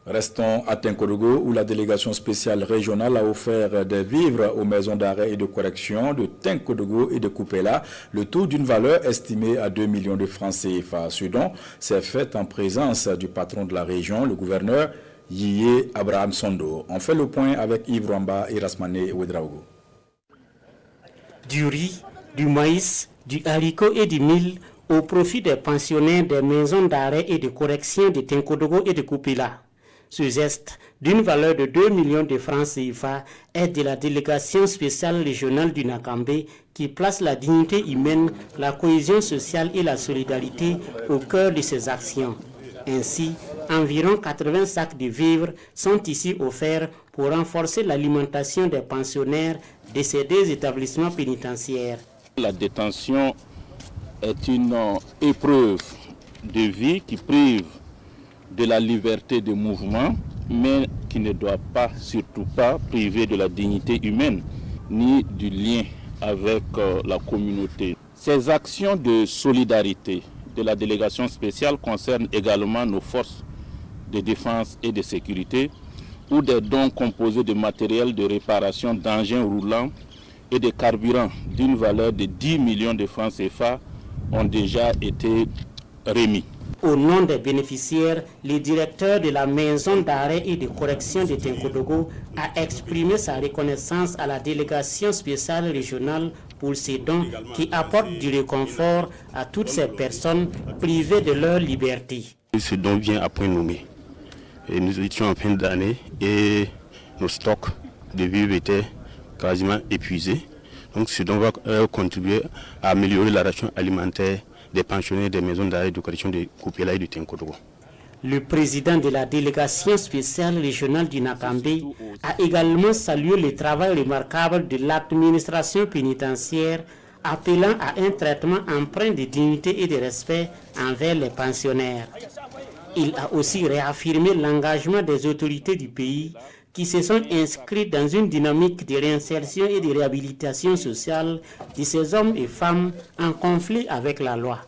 Restons à Tinkodogo où la délégation spéciale régionale a offert des vivres aux maisons d'arrêt et de correction de Tinkodogo et de Kupela, le tout d'une valeur estimée à 2 millions de francs CFA. Ce don s'est fait en présence du patron de la région, le gouverneur Yiyé Abraham Sondo. On fait le point avec Yves Rwamba et Rasmane Ouedraogo. Du riz, du maïs, du haricot et du mil au profit des pensionnaires des maisons d'arrêt et de correction de Tinkodogo et de Kupela. Ce geste, d'une valeur de 2 millions de francs CFA, est de la délégation spéciale régionale du Nakambe qui place la dignité humaine, la cohésion sociale et la solidarité au cœur de ses actions. Ainsi, environ 80 sacs de vivres sont ici offerts pour renforcer l'alimentation des pensionnaires de ces deux établissements pénitentiaires. La détention est une épreuve de vie qui prive de la liberté de mouvement, mais qui ne doit pas, surtout pas, priver de la dignité humaine, ni du lien avec la communauté. Ces actions de solidarité de la délégation spéciale concernent également nos forces de défense et de sécurité, où des dons composés de matériel de réparation d'engins roulants et de carburant d'une valeur de 10 millions de francs CFA ont déjà été remis. Au nom des bénéficiaires, le directeur de la maison d'arrêt et de correction de Tinkodogo a exprimé sa reconnaissance à la délégation spéciale régionale pour ces dons qui apportent du réconfort à toutes ces personnes privées de leur liberté. Ce don vient à point nommé. Et nous étions en fin d'année et nos stocks de vivres étaient quasiment épuisés. Donc ce don va contribuer à améliorer la ration alimentaire des pensionnaires des maisons d'arrêt de correction de Kupela et de Tinkodogo. Le président de la délégation spéciale régionale du Nakambe a également salué le travail remarquable de l'administration pénitentiaire, appelant à un traitement empreint de dignité et de respect envers les pensionnaires. Il a aussi réaffirmé l'engagement des autorités du pays qui se sont inscrits dans une dynamique de réinsertion et de réhabilitation sociale de ces hommes et femmes en conflit avec la loi.